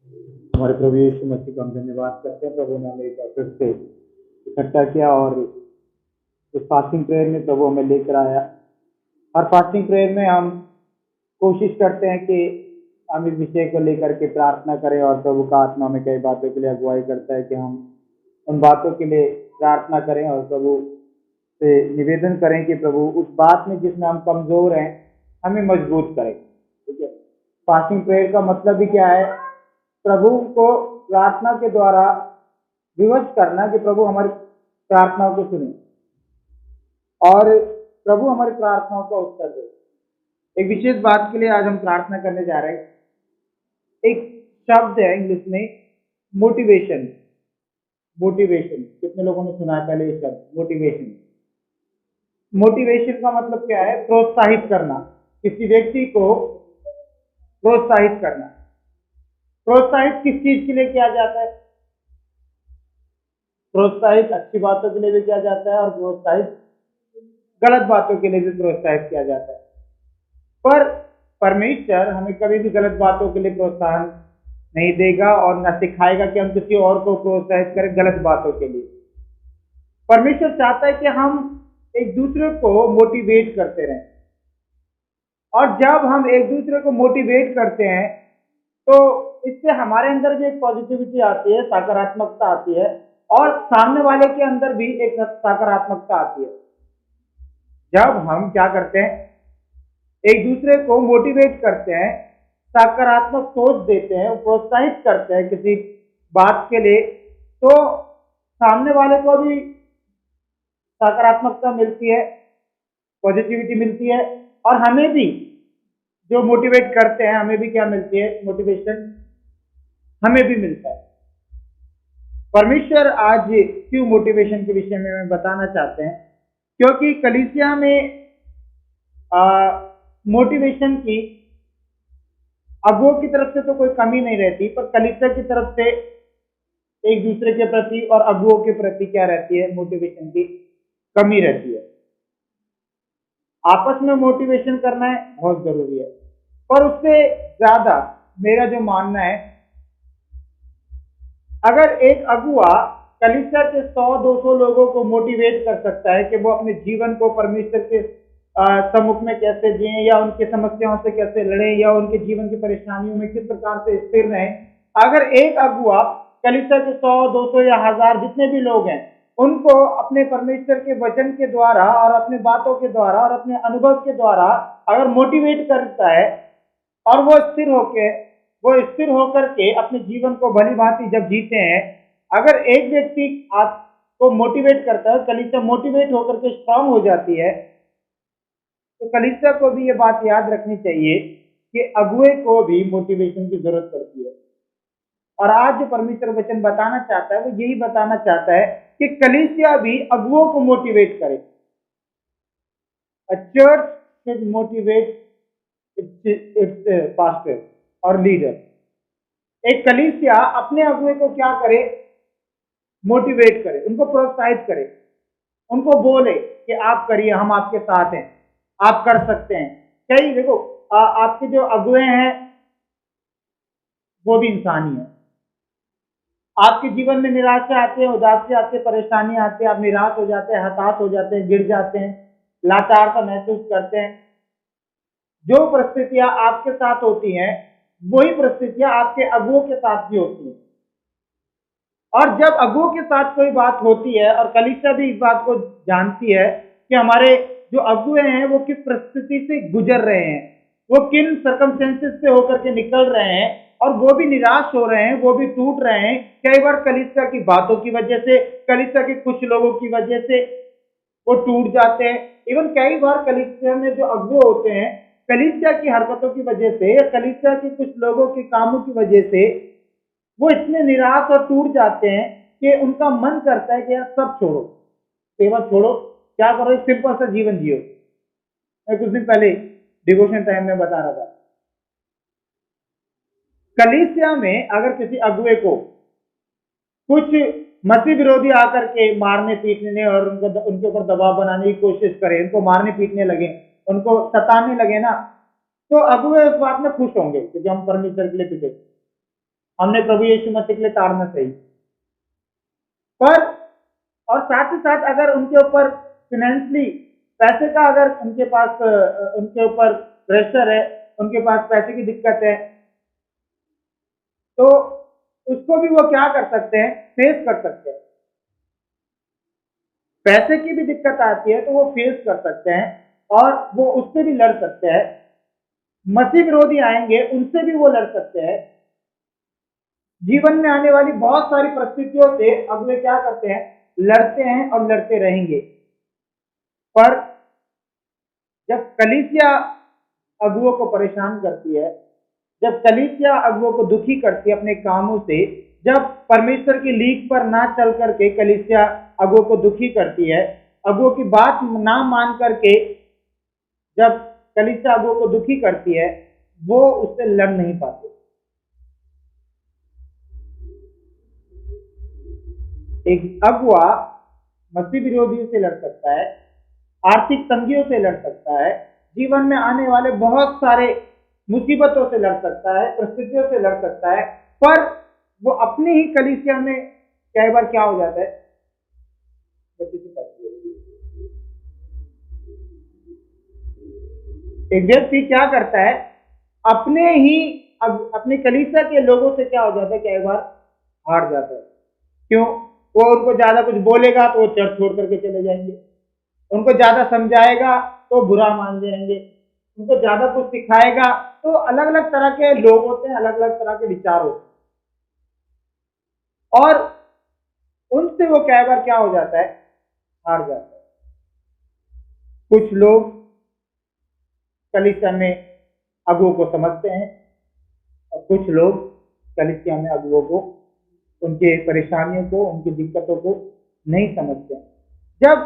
हमारे प्रभु यीशु मसीह का हम धन्यवाद करते हैं। प्रभु ने हमें एक बार फिर से इकट्ठा किया और इस फास्टिंग प्रेयर में प्रभु हमें लेकर आया। हर फास्टिंग प्रेयर में हम कोशिश करते हैं कि हम इस विषय को लेकर के प्रार्थना करें और प्रभु का आत्मा हमें कई बातों के लिए अगुवाई करता है कि हम उन बातों के लिए प्रार्थना करें और प्रभु से निवेदन करें कि प्रभु उस बात में जिसमें हम कमजोर हैं हमें मजबूत करें। ठीक है, फास्टिंग प्रेयर का मतलब भी क्या है? प्रभु को प्रार्थना के द्वारा विवश करना कि प्रभु हमारी प्रार्थनाओं को सुने और प्रभु हमारी प्रार्थनाओं का उत्तर दे। एक विशेष बात के लिए आज हम प्रार्थना करने जा रहे हैं। एक शब्द है इंग्लिश में मोटिवेशन। मोटिवेशन कितने लोगों ने सुना है पहले ये शब्द मोटिवेशन? मोटिवेशन का मतलब क्या है? प्रोत्साहित करना, किसी व्यक्ति को प्रोत्साहित करना। प्रोत्साहित किस चीज के लिए किया जाता है? प्रोत्साहित अच्छी बातों के लिए भी किया जाता है और प्रोत्साहित गलत बातों के लिए भी प्रोत्साहित किया जाता है। पर परमेश्वर हमें कभी भी गलत बातों के लिए प्रोत्साहन नहीं देगा और न सिखाएगा कि हम किसी और को प्रोत्साहित करें गलत बातों के लिए। परमेश्वर चाहता है कि हम एक दूसरे को मोटिवेट करते रहें और जब हम एक दूसरे को मोटिवेट करते हैं तो इससे हमारे अंदर भी एक पॉजिटिविटी आती है, सकारात्मकता आती है और सामने वाले के अंदर भी एक सकारात्मकता आती है। जब हम क्या करते हैं, एक दूसरे को मोटिवेट करते हैं, सकारात्मक सोच देते हैं, प्रोत्साहित करते हैं किसी बात के लिए, तो सामने वाले को भी सकारात्मकता मिलती है, पॉजिटिविटी मिलती है और हमें भी जो मोटिवेट करते हैं हमें भी क्या मिलती है? मोटिवेशन हमें भी मिलता है। परमेश्वर आज क्यों मोटिवेशन के विषय में हमें बताना चाहते हैं? क्योंकि कलीसिया में मोटिवेशन की अगुओं की तरफ से तो कोई कमी नहीं रहती, पर कलीसिया की तरफ से एक दूसरे के प्रति और अगुओं के प्रति क्या रहती है? मोटिवेशन की कमी रहती है। आपस में मोटिवेशन करना है बहुत जरूरी है, पर उससे ज्यादा मेरा जो मानना है, अगर एक अगुआ कलीसिया के 100-200 लोगों को मोटिवेट कर सकता है कि वो अपने जीवन को परमेश्वर के सम्मुख में कैसे जिए या उनकी समस्याओं से कैसे लड़े या उनके जीवन की परेशानियों में किस प्रकार से स्थिर रहें, अगर एक अगुआ कलीसिया के 100-200 या 1000 जितने भी लोग हैं उनको अपने परमेश्वर के वचन के द्वारा और अपने बातों के द्वारा और अपने अनुभव के द्वारा अगर मोटिवेट करता है और वो स्थिर होकर के अपने जीवन को भली भांति जब जीते हैं, अगर एक व्यक्ति आपको मोटिवेट करता है, कलीसिया मोटिवेट होकर के स्ट्रांग हो जाती है, तो कलीसिया को भी ये बात याद रखनी चाहिए कि अगुए को भी मोटिवेशन की जरूरत पड़ती है। और आज जो परमेश्वर वचन बताना चाहता है वो यही बताना चाहता है कि कलीसिया भी अगुओं को मोटिवेट करे। A church should motivate its pastor और लीडर। एक कलीसिया अपने अगुए को क्या करे? मोटिवेट करे, उनको प्रोत्साहित करे, उनको बोले कि आप करिए, हम आपके साथ हैं, आप कर सकते हैं। कई देखो आपके जो अगुए हैं वो भी इंसान ही है। आपके जीवन में निराशा आती है, उदासी आती है, परेशानी आती है, आप निराश हो जाते हैं, हताश हो जाते हैं, गिर जाते हैं, लाचार सा महसूस करते हैं। जो परिस्थितियां आपके साथ होती हैं वही परिस्थितियां आपके अगुओं के साथ भी होती हैं। और जब अगुओं के साथ कोई बात होती है और कलीसिया भी इस बात को जानती है कि हमारे जो अगुए हैं वो किस परिस्थिति से गुजर रहे हैं, वो किन सर्कमस्टेंसेस से होकर के निकल रहे हैं और वो भी निराश हो रहे हैं, वो भी टूट रहे हैं। कई बार कलीसिया की बातों की वजह से, कलीसिया के कुछ लोगों की वजह से वो टूट जाते हैं। इवन कई बार कलीसिया में जो अगुए होते हैं, कलीसिया की हरकतों की वजह से या कलीसिया के कुछ लोगों के कामों की वजह से वो इतने निराश और टूट जाते हैं कि उनका मन करता है कि यार सब छोड़ो, सेवा छोड़ो, क्या करो, एक सिंपल सा जीवन जियो। मैं कुछ दिन पहले डिवोशन टाइम में बता रहा था, कलीसिया में अगर किसी अगुए को कुछ मसीह विरोधी आकर के मारने पीटने और उनके ऊपर दबाव बनाने की कोशिश करें, उनको मारने पीटने लगे, उनको सताने लगे ना, तो अगुए उस बात में खुश होंगे क्योंकि हम परमेश्वर के लिए पिटे। हमने प्रभु यीशु मसीह के लिए ताड़ना सही, पर और साथ ही साथ अगर उनके ऊपर फाइनेंशियली पैसे का अगर उनके पास उनके ऊपर प्रेशर है, उनके पास पैसे की दिक्कत है, तो उसको भी वो क्या कर सकते हैं, फेस कर सकते हैं। पैसे की भी दिक्कत आती है तो वो फेस कर सकते हैं और वो उससे भी लड़ सकते हैं। मसीह विरोधी आएंगे, उनसे भी वो लड़ सकते हैं। जीवन में आने वाली बहुत सारी परिस्थितियों से अब वे क्या करते हैं, लड़ते हैं और लड़ते रहेंगे। पर जब कलीसिया अगुओं को परेशान करती है, जब कलीसिया अगुओं को दुखी करती है अपने कामों से, जब परमेश्वर की लीक पर ना चल करके कलीसिया अगुओं को दुखी करती है, अगुओं की बात ना मान करके जब कलीसिया अगुओं को दुखी करती है, वो उससे लड़ नहीं पाते। एक अगुआ मसीह विरोधियों से लड़ सकता है, आर्थिक तंगियों से लड़ सकता है, जीवन में आने वाले बहुत सारे मुसीबतों से लड़ सकता है, परिस्थितियों से लड़ सकता है, पर वो अपनी ही कलीसिया में कई बार क्या हो जाता है, एक व्यक्ति क्या करता है, अपने ही अपने कलीसिया के लोगों से क्या हो जाता है, कई बार हार जाता है। क्यों? वो उनको ज्यादा कुछ बोलेगा तो वो चर्च छोड़ करके चले जाएंगे, उनको ज्यादा समझाएगा तो बुरा मान जाएंगे, उनको ज्यादा कुछ सिखाएगा तो अलग अलग तरह के लोग होते हैं, अलग अलग तरह के विचार होते हैं और उनसे वो कई बार क्या हो जाता है, हार जाता है। कुछ लोग कलीसिया में अगुओं को समझते हैं और कुछ लोग कलीसिया में अगुओं को, उनके परेशानियों को, उनकी दिक्कतों को नहीं समझते। जब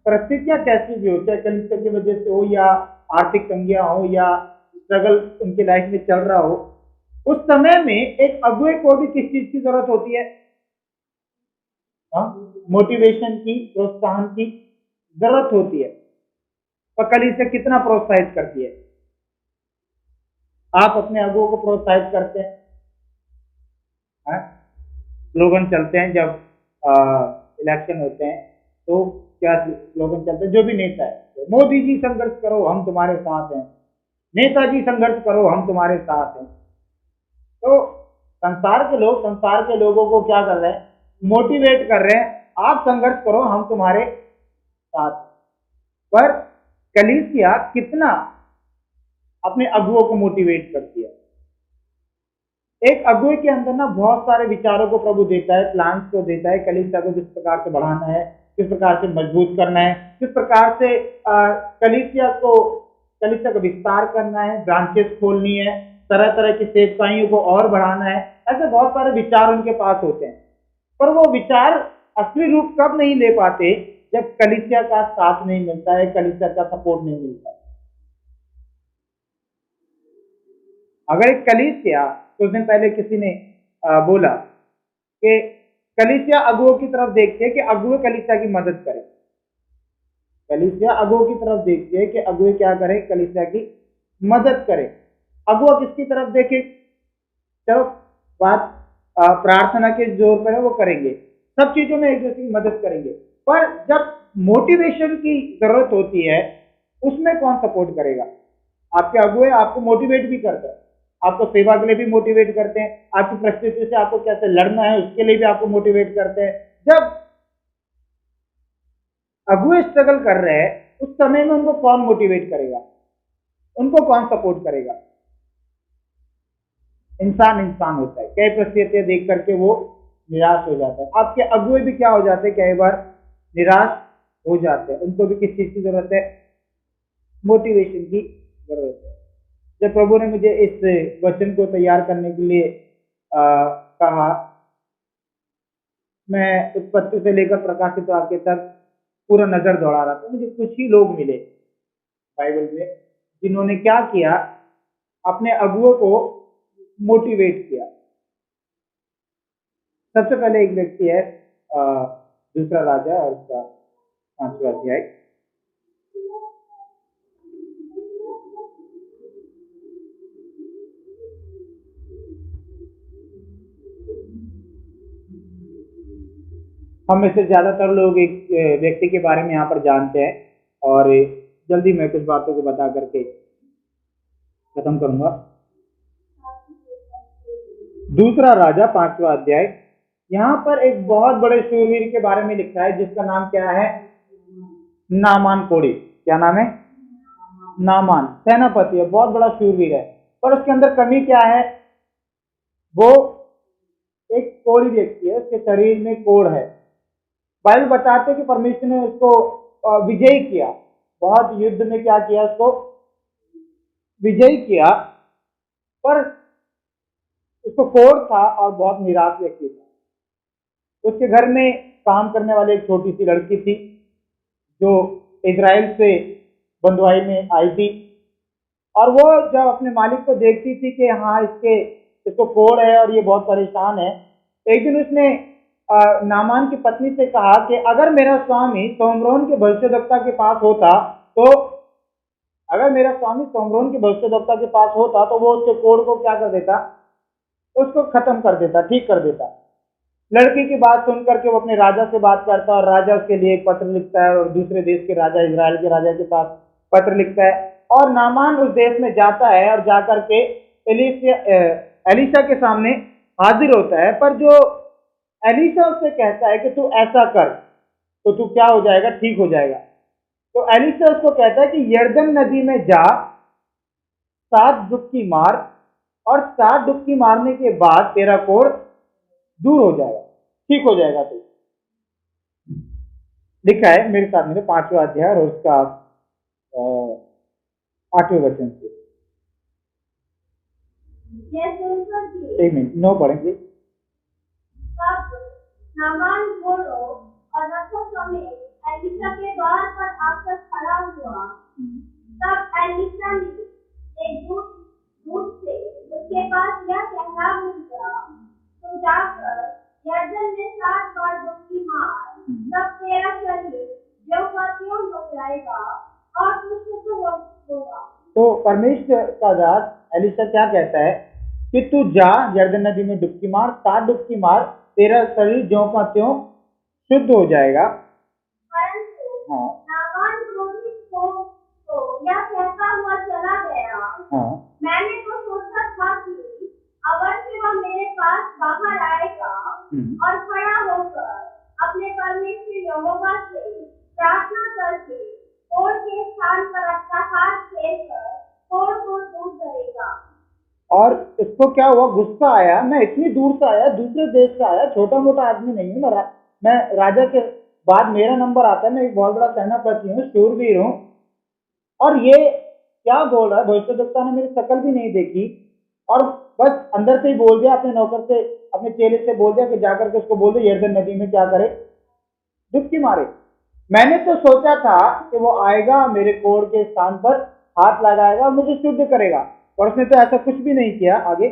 परिस्थितियां कैसी भी हो, चाहे कलीसिया की वजह से हो या आर्थिक तंगियां हो या स्ट्रगल उनकी लाइफ में चल रहा हो, उस समय में एक अगुए को भी किस चीज की जरूरत होती है, मोटिवेशन की, प्रोत्साहन की जरूरत होती है। और कलीसिया कितना प्रोत्साहित करती है? आप अपने अगुओं को प्रोत्साहित करते हैं, स्लोगन चलते हैं जब इलेक्शन होते हैं तो क्या स्लोगन चलते हैं, जो भी नेता है, मोदी जी संघर्ष करो हम तुम्हारे साथ हैं, नेताजी संघर्ष करो हम तुम्हारे साथ हैं। तो संसार के लोग संसार के लोगों को क्या कर रहे हैं, मोटिवेट कर रहे हैं, आप संघर्ष करो हम तुम्हारे साथ। पर कलीसिया कितना अपने अगुओं को मोटिवेट करती है। एक अगुए के अंदर ना बहुत सारे विचारों को प्रभु देता है, प्लान्स को देता है, कलीसिया को किस प्रकार से बढ़ाना है, किस प्रकार से मजबूत करना है, किस प्रकार से कलीसिया का विस्तार करना है, ब्रांचेस खोलनी है, तरह तरह की सेवकाइयों को और बढ़ाना है। ऐसे बहुत सारे विचार उनके पास होते हैं, पर वो विचार असली रूप कब नहीं ले पाते, जब कलीसिया का साथ नहीं मिलता है, कलीसिया का सपोर्ट नहीं मिलता है। अगर एक कलीसिया, कुछ दिन पहले किसी ने बोला कि कलीसिया अगुओं की तरफ देखती है कि अगुए कलीसिया की मदद करें, कलीसिया अगुओं की तरफ देखती है कि अगुए क्या करें, कलीसिया की मदद करें। अगुआ किसकी तरफ देखे? चलो बात प्रार्थना के जोर पर है, वो करेंगे, सब चीजों में एक दूसरे की मदद करेंगे, पर जब मोटिवेशन की जरूरत होती है उसमें कौन सपोर्ट करेगा? आपके अगुए आपको मोटिवेट भी करते हैं, आपको सेवा के लिए भी मोटिवेट करते हैं, आपकी परिस्थिति से आपको कैसे लड़ना है उसके लिए भी आपको मोटिवेट करते हैं। जब अगुए स्ट्रगल कर रहे हैं उस समय में उनको कौन मोटिवेट करेगा, उनको कौन सपोर्ट करेगा? इंसान इंसान होता है, कई परिस्थितियां देख करके वो निराश हो जाता है। आपके अगुए भी क्या हो जाते हैं, कई बार निराश हो जाते हैं। उनको भी किस चीज की जरूरत है? मोटिवेशन की जरूरत है। जब प्रभु ने मुझे इस वचन को तैयार करने के लिए कहा, मैं उत्पत्ति से लेकर प्रकाशित वाक्य तक पूरा नजर दौड़ा रहा था, मुझे कुछ ही लोग मिले बाइबल में जिन्होंने क्या किया, अपने अगुओं को मोटिवेट किया। सबसे पहले एक व्यक्ति है दूसरा राजा और उसका 5वां अध्याय। हम में से ज़्यादातर लोग एक व्यक्ति के बारे में यहाँ पर जानते हैं और जल्दी मैं कुछ बातों को बता करके खत्म करूंगा। दूसरा राजा 5वां अध्याय, यहाँ पर एक बहुत बड़े शूरवीर के बारे में लिखा है जिसका नाम क्या है? नामान कोढ़ी। क्या नाम है? नामान सेनापति है, बहुत बड़ा शूरवीर है, पर उसके अंदर कमी क्या है? वो एक कोढ़ी व्यक्ति है, उसके शरीर में कोढ़ है। बाइबल बताते कि परमेश्वर ने उसको विजयी किया, बहुत युद्ध में क्या किया? उसको विजयी किया, पर उसको कोढ़ था और बहुत निराश व्यक्ति था। उसके घर में काम करने वाले एक छोटी सी लड़की थी जो इजराइल से बंधुआई में आई थी, और वो जब अपने मालिक को देखती थी कि हाँ इसको कोढ़ है और ये बहुत परेशान है, एक दिन उसने नामान की पत्नी से कहा कि अगर मेरा स्वामी सोमरोन के भविष्यद्वक्ता के पास होता तो अगर मेरा स्वामी सोमरोन के भविष्यद्वक्ता के पास होता तो वो उसके कोढ़ को क्या कर देता? उसको खत्म कर देता, ठीक कर देता। लड़की की बात सुनकर के वो अपने राजा से बात करता और राजा उसके लिए एक पत्र लिखता है और दूसरे देश के राजा, इजराइल के राजा के पास पत्र लिखता है, और नामान उस देश में जाता है और जाकर के एलीशा के सामने हाजिर होता है। पर जो एलीशा उससे कहता है कि तू ऐसा कर तो तू क्या हो जाएगा? ठीक हो जाएगा। तो एलीशा उसको कहता है कि यरदन नदी में जा, 7 डुबकी मार, और 7 डुबकी मारने के बाद तेरा कोढ़ दूर हो जाएगा, ठीक हो जाएगा। तो लिखा है मेरे साथ मेरे 5वां अध्याय और उसका 8वें वचन से। एक मिनट, 9 पढ़ेंगे। नामान बोलो और रथों समेत एलीशा के द्वार पर आकर खड़ा हुआ। तब एलीशा ने एक दूत से उसके पास यह कहना भेजा, तू जाकर यरदन में 7 बार डुबकी मार, तब तेरा शरीर ज्यों का त्यों हो जाएगा और तू शुद्ध होगा। तो परमेश्वर का दास एलीशा क्या कहता है कि तू जा, यरदन नदी में डुबकी मार, 7 डुबकी मार, तेरा शरीर ज्यों का त्यों शुद्ध हो जाएगा। परंतु नामान क्रोधित हो तो यह कहता हुआ चला गया, मैंने तो सोचा था कि अवश्य वह मेरे पास बाहर आएगा और खड़ा होकर अपने परमेश्वर यहोवा से प्रार्थना करके कोढ़ के स्थान पर अपना हाथ फेरकर कोढ़ को दूर करेगा। और इसको क्या हुआ? गुस्सा आया, मैं इतनी दूर से आया, दूसरे देश से आया, छोटा मोटा आदमी नहीं हूँ, मैं राजा के बाद मेरा नंबर आता है, मैं एक बहुत बड़ा सेनापति हूँ, शूरवीर हूँ, और ये क्या बोल रहा है? भविष्यद्वक्ता ने मेरी शक्ल भी नहीं देखी और बस अंदर से ही बोल दिया, अपने नौकर से, अपने चेले से बोल दिया कि जाकर के उसको बोल दो यरदन नदी में क्या करे? डुबकी मारे। मैंने तो सोचा था कि वो आएगा, मेरे कोढ़ के स्थान पर हाथ लगाएगा और मुझे शुद्ध करेगा, और उसने तो ऐसा कुछ भी नहीं किया। आगे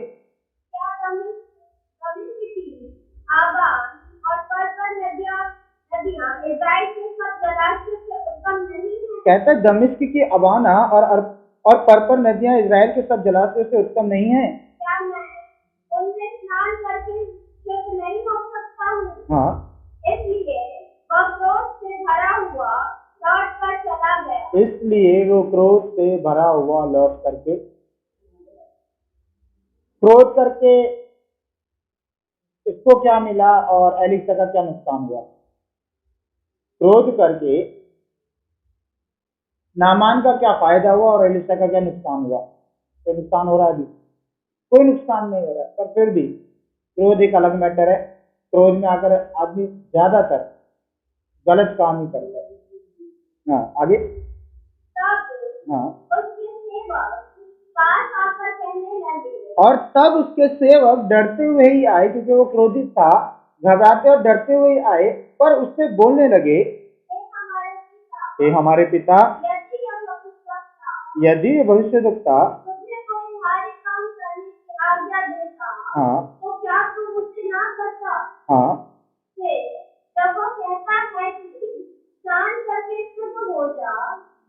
कहता है दमिश्क की अबाना और पर्पर नदियां इजराइल के सब जलाशयों से उत्तम नहीं है। क्या मैं उनमें स्नान करके शुद्ध नहीं हो सकता हूँ? हाँ, इसलिए वह क्रोध से भरा हुआ लौट कर चला गया। इसलिए वो क्रोध से भरा हुआ लौट करके, क्रोध करके इसको क्या मिला और एलीशा का क्या नुकसान हुआ? क्रोध करके नामान का क्या फायदा हुआ और एलीशा का क्या नुकसान हुआ? तो नुकसान हो रहा है अभी? कोई नुकसान नहीं हो रहा है, पर फिर भी क्रोध एक अलग मैटर है। क्रोध में आकर आदमी ज्यादातर गलत काम ही करता है। हाँ, आगे। हाँ, और तब उसके सेवक डरते हुए ही आए, क्योंकि वो क्रोधित था, घबराते और डरते हुए आए, पर उससे बोलने लगे, हे हमारे पिता, यदि भविष्यद्वक्ता हाँ तो क्या तू मुझसे ना करता? हाँ, जब वो कहता है कि स्नान करके शुद्ध हो जा,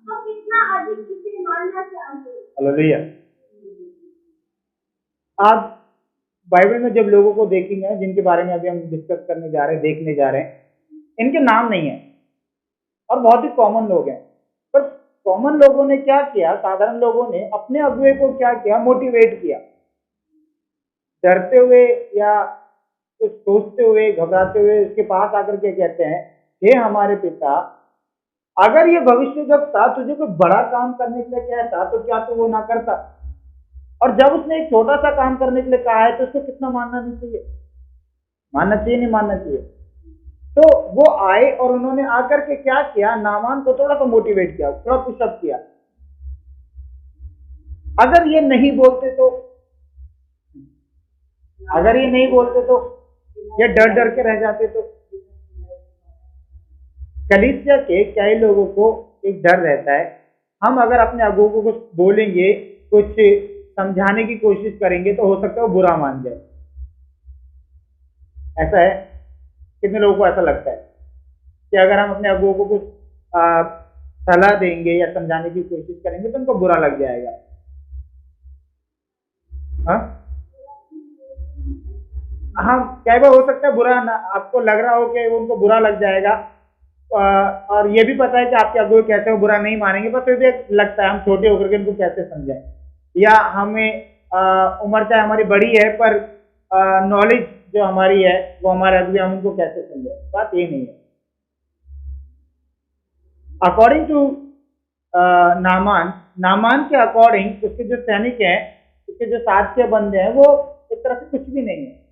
तो कितना अधिक इसे मानना चाहिए। हालेलुया। आप बाइबल में जब लोगों को देखेंगे, जिनके बारे में अभी हम डिस्कस करने जा रहे हैं, देखने जा रहे हैं, इनके नाम नहीं है और बहुत ही कॉमन लोग हैं। पर कॉमन लोगों ने क्या किया, साधारण लोगों ने अपने अगुए को क्या किया, मोटिवेट किया, डरते हुए या कुछ सोचते हुए घबराते हुए उसके पास आकर के कहते हैं, हे हमारे पिता, अगर ये भविष्य जब था तुझे कोई बड़ा काम करने के लिए कहता तो क्या तू वो ना करता? और जब उसने एक छोटा सा काम करने के लिए कहा है तो उसको कितना मानना नहीं चाहिए? मानना चाहिए, नहीं मानना चाहिए? तो वो आए और उन्होंने आकर के क्या किया, नामान को थोड़ा सा मोटिवेट किया, थोड़ा पुशअप किया। अगर ये नहीं बोलते तो ये डर डर के रह जाते तो कलीसिया के कई लोगों को एक डर रहता है, हम अगर अपने अगुओं को कुछ बोलेंगे, कुछ समझाने की कोशिश करेंगे तो हो सकता है वो बुरा मान जाए। ऐसा है, कितने लोगों को ऐसा लगता है कि अगर हम अपने अगुओं को कुछ सलाह देंगे या समझाने की कोशिश करेंगे तो उनको बुरा लग जाएगा। हाँ, क्या बार हो सकता है बुरा ना, आपको लग रहा हो कि उनको बुरा लग जाएगा, और ये भी पता है कि आपके अगुए कैसे वो बुरा नहीं मानेंगे, पर फिर भी एक लगता है हम छोटे होकर के इनको कैसे समझाएं, या हमें उम्र चाहे हमारी बड़ी है पर नॉलेज जो हमारी है वो हमारे अगुए, हम उनको कैसे समझाएं। बात ये नहीं है। अकॉर्डिंग टू नामान के अकॉर्डिंग उसके जो सैनिक हैं, उसके जो साथ के बंदे हैं, वो एक तरह से कुछ भी नहीं है,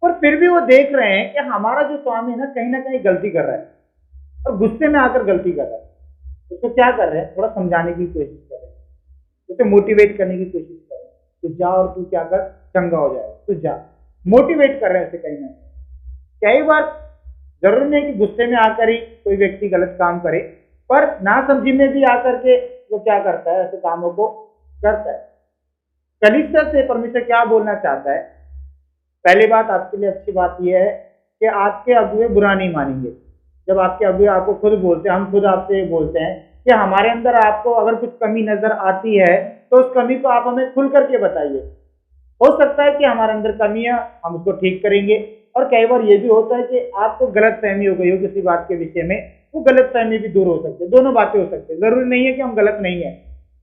पर फिर भी वो देख रहे हैं कि हमारा जो स्वामी है ना कहीं गलती कर रहा है, और गुस्से में आकर गलती कर रहा है। उसको क्या कर रहे हैं, थोड़ा समझाने की कोशिश कर रहे हैं, उसे मोटिवेट करने की कोशिश कर रहे हैं, तो जा और तू क्या कर, चंगा हो जाएगा, तो जा, मोटिवेट कर रहे हैं उसे कहीं ना कई बार। जरूरी नहीं कि गुस्से में आकर ही कोई व्यक्ति गलत काम करे, पर नासमझी में भी आकर के वो क्या करता है, ऐसे कामों को करता है। कलीसिया से परमेश्वर क्या बोलना चाहता है? पहली बात आपके लिए अच्छी बात यह है कि आपके अगुए बुरा नहीं मानेंगे। जब आपके अगुए आपको खुद बोलते हैं, हम खुद आपसे बोलते हैं कि हमारे अंदर आपको अगर कुछ कमी नजर आती है तो उस कमी को आप हमें खुल करके बताइए। हो सकता है कि हमारे अंदर कमी है, हम उसको ठीक करेंगे। और कई बार ये भी होता है कि आपको गलत फहमी हो गई हो किसी बात के विषय में, वो गलत फहमी भी दूर हो सकती है। दोनों बातें हो सकती है, जरूरी नहीं है कि हम गलत नहीं है,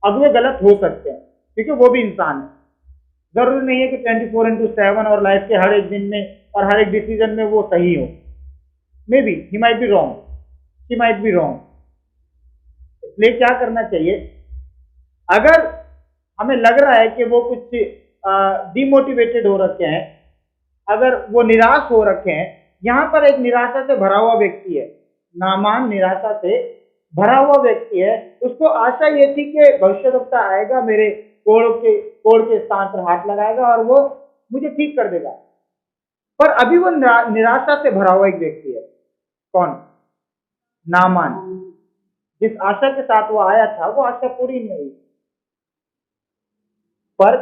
अगुए गलत हो सकते हैं क्योंकि वो भी इंसान है। जरूरी नहीं है कि 24/7 और लाइफ के हर एक दिन में और हर एक डिसीजन में वो सही हो। May be he might be wrong, she might be wrong. इसलिए क्या करना चाहिए, अगर हमें लग रहा है कि वो कुछ डिमोटिवेटेड हो रखे हैं, अगर वो निराश हो रखे हैं, यहां पर एक निराशा से भरा हुआ व्यक्ति है, नामान निराशा से भरा हुआ व्यक्ति है। उसको आशा ये थी कि भविष्यवक्ता आएगा, मेरे कोड़ के स्थान पर हाथ लगाएगा और वो मुझे ठीक कर देगा। पर अभी वो निराशा से भरा हुआ एक व्यक्ति है। कौन? नामान। जिस आशा के साथ वो आया था वो आशा पूरी नहीं हुई, पर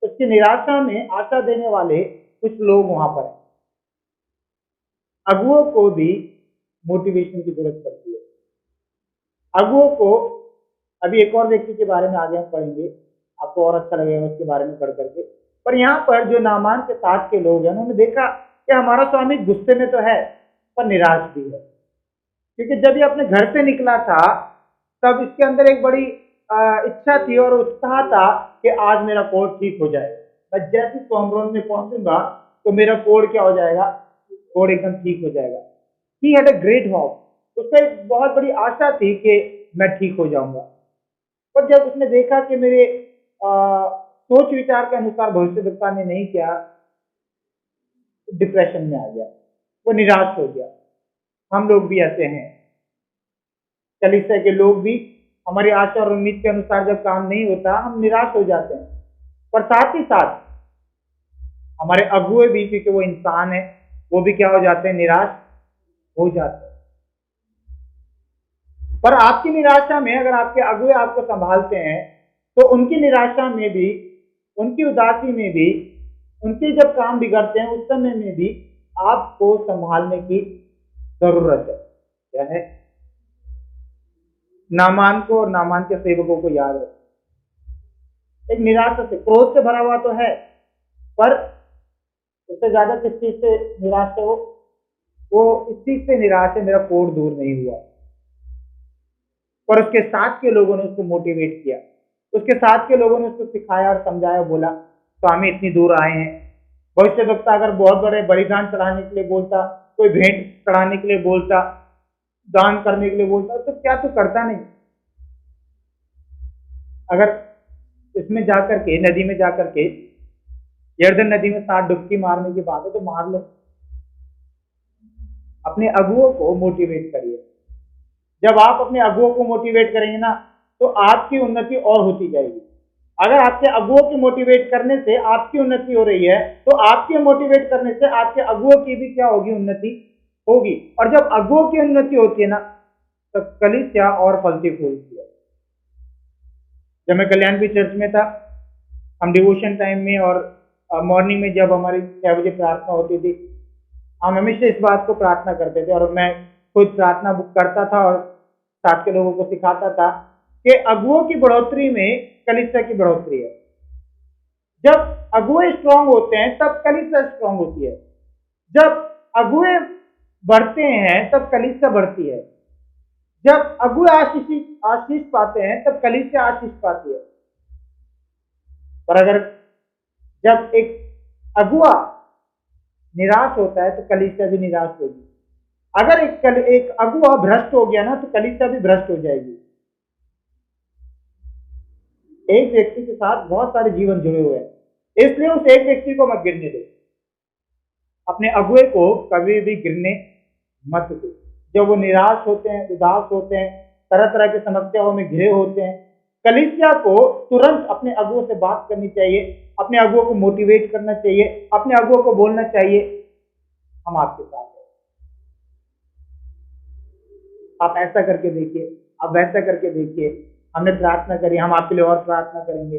उसकी निराशा में आशा देने वाले कुछ लोग वहां पर हैं। अगुओं को भी मोटिवेशन की जरूरत पड़ती है। अगुओं को, अभी एक और व्यक्ति के बारे में आगे हम पढ़ेंगे, आपको और अच्छा लगेगा उसके बारे में पढ़ करके। पर यहाँ पर जो नामान के साथ के लोग हैं, उन्होंने देखा कि हमारा स्वामी गुस्से में तो है पर निराश भी है, क्योंकि जब ये अपने घर से निकला था तब इसके अंदर एक बड़ी इच्छा थी और उत्साह था कि आज मेरा कोड़ ठीक हो जाएगा, मैं जैसे सोमरोन में पहुंचूंगा तो मेरा कोड़ क्या हो जाएगा, कोड़ एकदम ठीक हो जाएगा। He had a great hope, उसको एक बहुत बड़ी आशा थी कि मैं ठीक हो जाऊंगा। पर जब उसने देखा कि मेरे सोच विचार के अनुसार भविष्यवक्ता ने नहीं किया, डिप्रेशन में आ गया, वो निराश हो गया। हम लोग भी ऐसे हैं, कलीसिया के लोग भी, हमारी आशा और उम्मीद के अनुसार जब काम नहीं होता हम निराश हो जाते हैं। पर साथ ही साथ हमारे अगुए भी, क्योंकि वो इंसान है, वो भी क्या हो जाते हैं, निराश हो जाते हैं। पर आपकी निराशा में अगर आपके अगुए आपको संभालते हैं तो उनकी निराशा में भी, उनकी उदासी में भी, उनके जब काम बिगड़ते हैं उस समय में भी आपको संभालने की जरूरत है। क्या है? नामान को और नामान के सेवकों को याद रखें। एक निराशा से, क्रोध से भरा हुआ तो है, पर उससे ज्यादा किस चीज से निराश है? वो वो इस चीज से निराश है, मेरा कोड दूर नहीं हुआ, पर उसके साथ के लोगों ने उसको मोटिवेट किया, उसके साथ के लोगों ने उसको सिखाया और समझाया, बोला स्वामी इतनी दूर आए हैं। भविष्यवक्ता अगर बहुत बड़े बलिदान चढ़ाने के लिए बोलता, कोई भेंट चढ़ाने के लिए बोलता, दान करने के लिए बोलता, तो क्या तू करता नहीं? अगर इसमें जाकर के, नदी में जाकर के, यर्दन नदी में 7 डुबकी मारने की बात है तो मार लो। अपने अगुओं को मोटिवेट करिए। जब आप अपने अगुओं को मोटिवेट करेंगे ना, तो आपकी उन्नति और होती जाएगी। अगर आपके अगुओं की मोटिवेट करने से आपकी उन्नति हो रही है, तो आपके मोटिवेट करने से आपके अगुओं की भी क्या होगी? उन्नति होगी। और जब अगुओं की उन्नति होती है ना, तो कलीसिया और फलती फूलती है। जब मैं कल्याणपुर चर्च में था, हम डिवोशन टाइम में और मॉर्निंग में जब हमारी 6 बजे प्रार्थना होती थी, हम हमेशा इस बात को प्रार्थना करते थे, और मैं खुद प्रार्थना बुक करता था और साथ के लोगों को सिखाता था कि अगुओं की बढ़ोतरी में कलीसिया की बढ़ोतरी है। जब अगुए स्ट्रांग होते हैं तब कलीसिया स्ट्रांग होती है। जब अगुए बढ़ते हैं तब कलीसिया बढ़ती है। जब अगुए आशीष पाते हैं तब कलीसिया आशीष पाती है। पर अगर जब एक अगुआ निराश होता है तो कलीसिया भी निराश होगी। अगर एक अगुआ भ्रष्ट हो गया ना, तो कलीसिया भी भ्रष्ट हो जाएगी। एक व्यक्ति के साथ बहुत सारे जीवन जुड़े हुए हैं, इसलिए उस एक व्यक्ति को मत गिरने दो। अपने अगुए को कभी भी गिरने मत दो। जब वो निराश होते हैं, उदास होते हैं, तरह तरह की समस्याओं में घिरे होते हैं, कलीसिया को तुरंत अपने अगुओं से बात करनी चाहिए, अपने अगुओं को मोटिवेट करना चाहिए, अपने अगुओं को बोलना चाहिए हम आपके साथ हैं, आप ऐसा करके देखिए, आप वैसा करके देखिए, हमने प्रार्थना करी, हम आपके लिए और प्रार्थना करेंगे।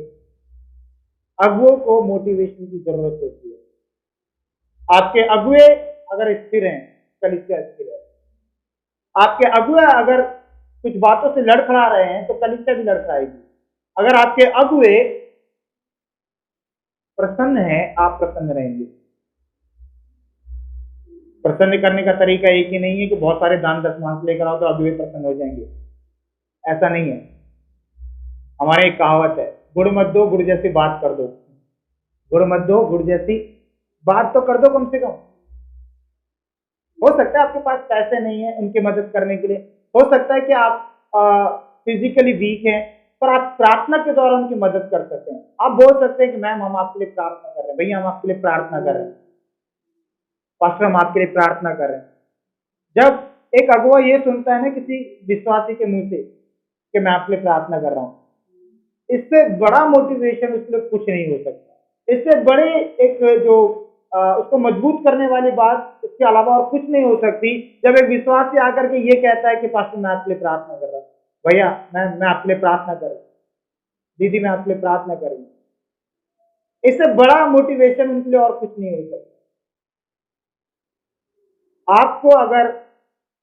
अगुओं को मोटिवेशन की जरूरत होती है। आपके अगुए अगर स्थिर हैं, कलीसिया स्थिर है। आपके अगुए अगर कुछ बातों से लड़खड़ा रहे हैं तो कलीसिया भी लड़खड़ाएगी। अगर आपके अगुए प्रसन्न हैं, आप प्रसन्न रहेंगे। प्रसन्न करने का तरीका एक ही नहीं है कि बहुत सारे दान दशमांश लेकर आओ तो अगुए प्रसन्न हो जाएंगे, ऐसा नहीं है। हमारे एक कहावत है, गुड़ मत दो गुड़ जैसी बात कर दो। गुड़ मत दो गुड़ जैसी बात तो कर दो कम से कम। हो सकता है आपके पास पैसे नहीं है उनकी मदद करने के लिए, हो सकता है कि आप फिजिकली वीक हैं, पर आप प्रार्थना के द्वारा उनकी मदद कर सकते हैं। आप बोल सकते हैं कि मैम हम आपके लिए प्रार्थना कर रहे हैं, भैया हम आपके लिए प्रार्थना कर रहे हैं, पास्टर हम आपके लिए प्रार्थना कर रहे हैं। जब एक अगुआ ये सुनता है ना किसी विश्वासी के मुंह से कि मैं आपके लिए प्रार्थना कर रहा हूं, इससे बड़ा मोटिवेशन उसके लिए कुछ नहीं हो सकता। इससे बड़े एक जो उसको मजबूत करने वाली बात इसके अलावा और कुछ नहीं हो सकती। जब एक विश्वासी आकर के ये कहता है कि पास्टर मैं आपके लिए प्रार्थना कर रहा हूँ, भैया मैं आपके लिए प्रार्थना कर रहा हूँ, दीदी मैं आपके लिए प्रार्थना कर रही हूँ, इससे बड़ा मोटिवेशन उनके लिए और कुछ नहीं हो सकता। आपको अगर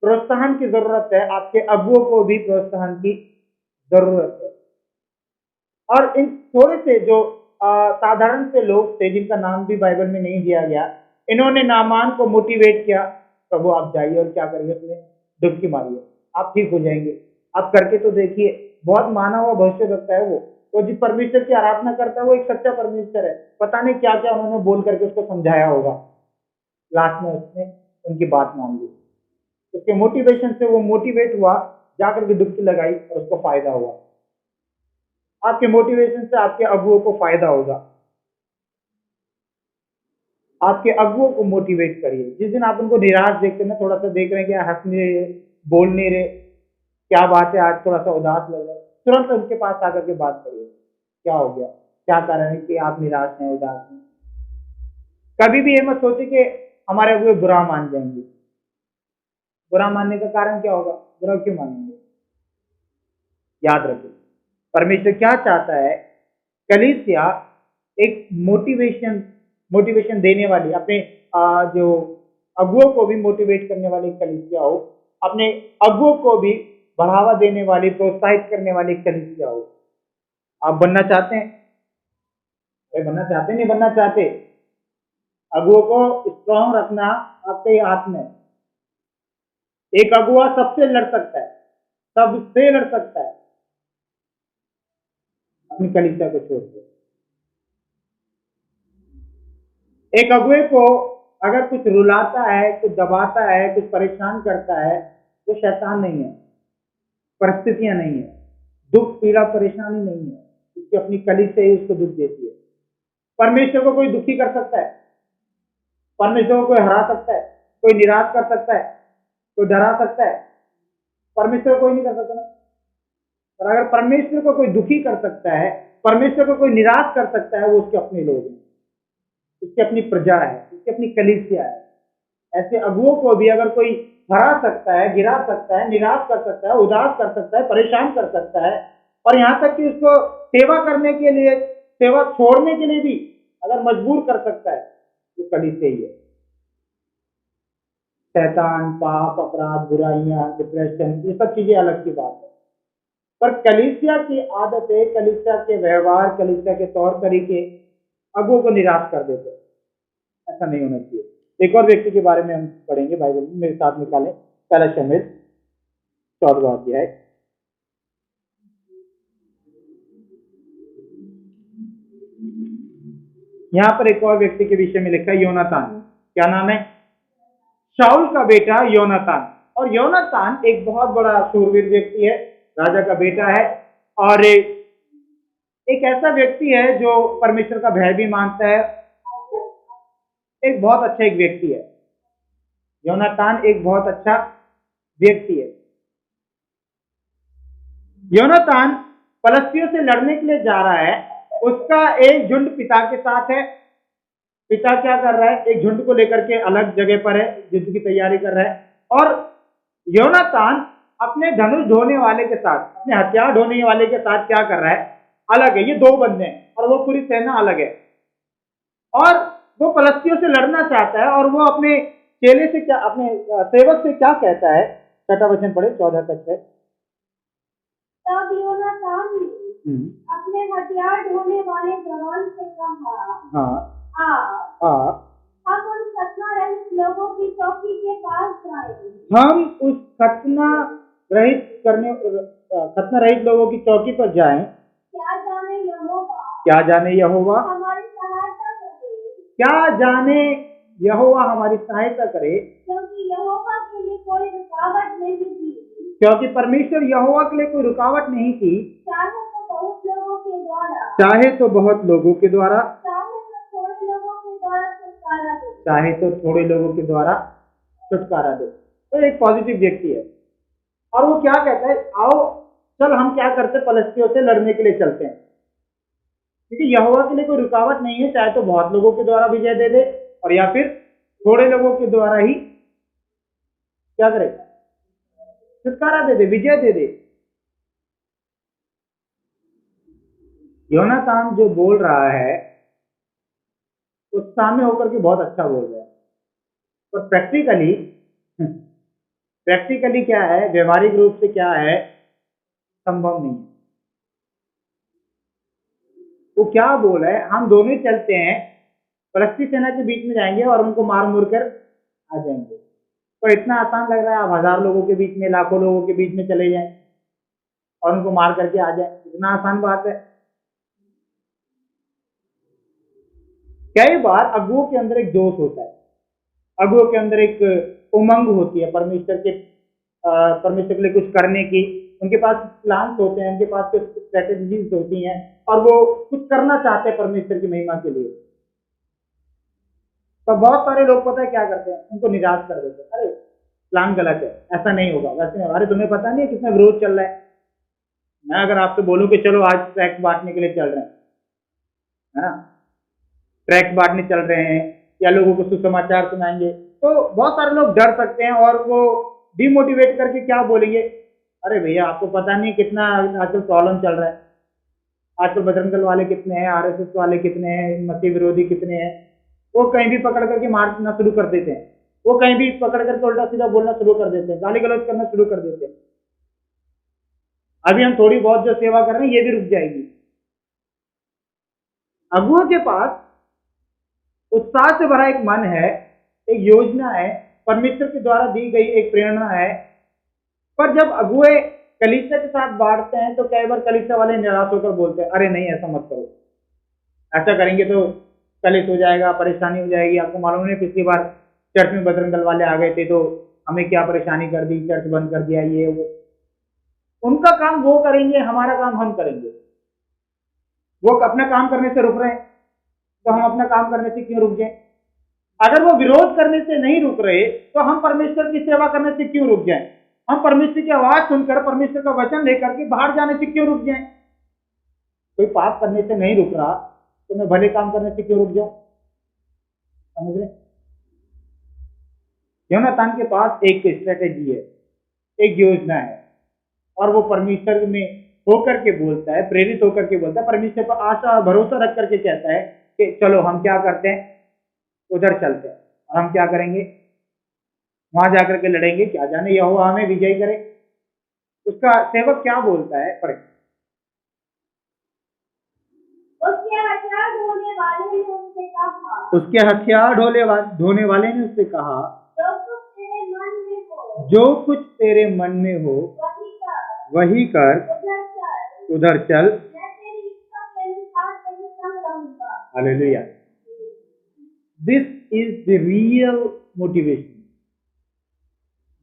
प्रोत्साहन की जरूरत है, आपके अगुओं को भी प्रोत्साहन की जरूरत है। और इन थोड़े से जो साधारण से लोग थे जिनका नाम भी बाइबल में नहीं दिया गया, इन्होंने नामान को मोटिवेट किया, प्रभु आप जाइए और क्या करिए, उसमें डुबकी मारिए, आप ठीक हो जाएंगे। आप करके तो देखिए। बहुत माना हुआ भविष्य रखता है वो, तो जिस परमेश्वर की आराधना करता है वो एक सच्चा परमेश्वर है। पता नहीं क्या क्या उन्होंने बोल करके उसको समझाया होगा, लास्ट में उसने उनकी बात मान ली, उसके मोटिवेशन से वो मोटिवेट हुआ, जाकर के डुबकी लगाई और उसको फायदा हुआ। आपके मोटिवेशन से आपके अगुओं को फायदा होगा। आपके अगुओं को मोटिवेट करिए। जिस दिन आप उनको निराश देखते हैं ना, थोड़ा सा देख रहे हैं कि हंस नहीं रहे, बोल नहीं रहे, क्या बात है आज थोड़ा सा उदास लग रहा है, तुरंत उनके पास आकर के बात करिए, क्या हो गया, क्या कारण है कि आप निराश हैं, उदास हैं। कभी भी ये मत सोचे कि हमारे अगुए बुरा मान जाएंगे। बुरा मानने का कारण क्या होगा, बुरा क्यों मानेंगे? याद रखिए परमेश्वर क्या चाहता है, कलीसिया एक मोटिवेशन देने वाली, अपने जो अगुओं को भी मोटिवेट करने वाली कलीसिया हो, अपने अगुओं को भी बढ़ावा देने वाली, प्रोत्साहित करने वाली कलीसिया हो। आप बनना चाहते हैं? बनना चाहते नहीं बनना चाहते? अगुओं को स्ट्रांग रखना आपके हाथ में। एक अगुआ सबसे लड़ सकता है, सबसे लड़ सकता है अपनी कलीसिया को छोड़कर। एक अगुए को अगर कुछ रुलाता है, कुछ दबाता है, कुछ परेशान करता है, वो शैतान नहीं है, परिस्थितियां नहीं है, दुख पीड़ा परेशानी नहीं है, उसकी अपनी कलीसिया ही उसको दुख देती है। परमेश्वर को कोई दुखी कर सकता है, परमेश्वर को कोई हरा सकता है, कोई निराश कर सकता है, कोई डरा सकता है? परमेश्वर कोई नहीं कर सकता ना। पर अगर परमेश्वर को कोई दुखी कर सकता है, परमेश्वर को कोई निराश कर सकता है, वो उसके अपने लोग हैं, उसकी अपनी प्रजा है, उसकी अपनी कलीसिया है। ऐसे अगुओं को भी अगर कोई हरा सकता है, गिरा सकता है, निराश कर सकता है, उदास कर सकता है, परेशान कर सकता है, और यहाँ तक कि उसको सेवा करने के लिए, सेवा छोड़ने के लिए भी अगर मजबूर कर सकता है, तो कलीसिया ही है। शैतान, पाप, अपराध, बुराइयां, डिप्रेशन, ये सब चीजें अलग की बात है। पर कलीसिया की आदतें, कलीसिया के व्यवहार, कलीसिया के तौर तरीके अगुओं को निराश कर देते हैं। ऐसा नहीं होना चाहिए। एक और व्यक्ति के बारे में हम पढ़ेंगे बाइबल में, मेरे साथ निकालें, पहला शमूएल 14वां अध्याय। यहां पर एक और व्यक्ति के विषय में लिखा है, योनातान। क्या नाम है? शाऊल का बेटा योनातान। और योनातान एक बहुत बड़ा शूरवीर व्यक्ति है, राजा का बेटा है, और एक ऐसा व्यक्ति है जो परमेश्वर का भय भी मानता है। एक बहुत अच्छा एक व्यक्ति है योनातान, एक बहुत अच्छा व्यक्ति है। योनातान फलस्तियों से लड़ने के लिए जा रहा है। उसका एक झुंड पिता के साथ है। पिता क्या कर रहा है? एक झुंड को लेकर के अलग जगह पर है, युद्ध की तैयारी कर रहा है। और योनातान अपने धनुष ढोने वाले के साथ, अपने हथियार ढोने वाले के साथ क्या कर रहा है? अलग है। ये दो बंदे हैं और वो पूरी सेना अलग है। और वो फलस्तियों से लड़ना चाहता है, और वो अपने चेले से क्या, अपने सेवक से क्या कहता है? 6वां वचन पढ़े, 14 तक है। तब योनातान ने अपने हथियार ढोने वाले जवान से कहा, हम उन खतना रहित लोगों की चौकी के पास जाएं। हम उस खतना रहित लोगों की चौकी पर जाएं। क्या जाने यहोवा हमारी सहायता करे। क्या जाने यहोवा हमारी सहायता करे। क्योंकि यहोवा के लिए कोई रुकावट नहीं थी। क्योंकि परमेश्वर यहोवा के लिए कोई रुकावट नहीं थी। चाहे तो बहुत लोगों के द्वारा, चाहे तो बहुत लोगों के द्वारा, चाहे तो थोड़े लोगों के द्वारा छुटकारा दे। तो एक पॉजिटिव व्यक्ति है। और वो क्या कहता है? आओ चल, हम क्या करते हैं, फलस्तियों से लड़ने के लिए चलते हैं, क्योंकि यहोवा के लिए कोई रुकावट नहीं है। चाहे तो बहुत लोगों के द्वारा विजय दे दे, और या फिर थोड़े लोगों के द्वारा ही क्या करे? छुटकारा दे दे, विजय दे दे। योनातान जो बोल रहा है, उस सामने होकर के बहुत अच्छा बोल रहा है, पर प्रैक्टिकली क्या है, व्यवहारिक रूप से क्या है? संभव नहीं है। वो क्या बोल है? हम दोनों ही चलते हैं, फलस्ती सेना के बीच में जाएंगे और उनको मार मुर कर आ जाएंगे। तो इतना आसान लग रहा है? आप 1000 लोगों के बीच में, लाखों लोगों के बीच में चले जाएं और उनको मार करके आ जाए, इतना आसान बात है? कई बार अगुओं के अंदर एक जोश होता है, अगुओं के अंदर एक उमंग होती है परमेश्वर के लिए कुछ करने की। उनके पास प्लान्स होते हैं, उनके पास कुछ स्ट्रेटेजीज होती हैं, और वो कुछ करना चाहते हैं परमेश्वर की महिमा के लिए। तो बहुत सारे लोग पता है क्या करते हैं? उनको निराश कर देते हैं। अरे प्लान गलत है, ऐसा नहीं होगा, वैसे नहीं। अरे तुम्हें पता नहीं है कितना विरोध चल रहा है? मैं अगर आपसे बोलूं कि चलो आज ट्रैक्स बांटने के लिए चल रहे हैं, है ना, ट्रैक्स बांटने चल रहे हैं, या लोगों को सुसमाचार सुनाएंगे, तो बहुत सारे लोग डर सकते हैं और वो डिमोटिवेट करके क्या बोलेंगे? अरे भैया आपको पता नहीं कितना आजकल प्रॉब्लम चल रहा है, आजकल बजरंग दल वाले कितने हैं, आरएसएस वाले कितने हैं, मसीह विरोधी कितने हैं। वो कहीं भी पकड़ करके मारना शुरू कर देते हैं, वो कहीं भी पकड़ करके उल्टा सीधा बोलना शुरू कर देते हैं, गाली गलौज करना शुरू कर देते हैं। अभी हम थोड़ी बहुत जो सेवा कर रहे हैं ये भी रुक जाएगी। अगुओं के पास उत्साह से भरा एक मन है, एक योजना है, परमेश्वर के द्वारा दी गई एक प्रेरणा है। पर जब अगुए कलीसिया के साथ बांटते हैं तो कई बार कलीसिया वाले निराश होकर बोलते हैं, अरे नहीं ऐसा मत करो, ऐसा करेंगे तो कलेश हो जाएगा, परेशानी हो जाएगी। आपको मालूम नहीं पिछली बार चर्च में बजरंग दल वाले आ गए थे तो हमें क्या परेशानी कर दी, चर्च बंद कर दिया, ये वो। उनका काम वो करेंगे, हमारा काम हम करेंगे। वो अपना काम करने से रुक रहे हैं तो हम अपना काम करने से क्यों रुक जाए? अगर वो विरोध करने से नहीं रुक रहे तो हम परमेश्वर की सेवा करने से क्यों रुक जाएं? हम परमेश्वर की आवाज सुनकर, परमेश्वर का वचन लेकर के बाहर जाने से क्यों रुक जाएं? कोई पाप करने से नहीं रुक रहा तो मैं भले काम करने से क्यों रुक जाऊं? समझ रहे? योनातान के पास एक स्ट्रेटेजी है, एक योजना है, और वो परमेश्वर में होकर के बोलता है, प्रेरित होकर के बोलता है, परमेश्वर पर आशा और भरोसा रख करके कहता है कि चलो हम क्या करते हैं, उधर चलते हैं और हम क्या करेंगे, वहां जाकर के लड़ेंगे, क्या जाने यहोवा हमें विजयी करे। उसका सेवक क्या बोलता है, पढ़े। उसके हथियार ढोने वाले ने उससे कहा, उसके हथियार ढोने वाले ने उससे कहा, जो कुछ तेरे मन में हो वही कर, उधर चल, मैं तेरी इच्छा के अनुसार तेरे संग रहूंगा। Hallelujah. This is the real motivation.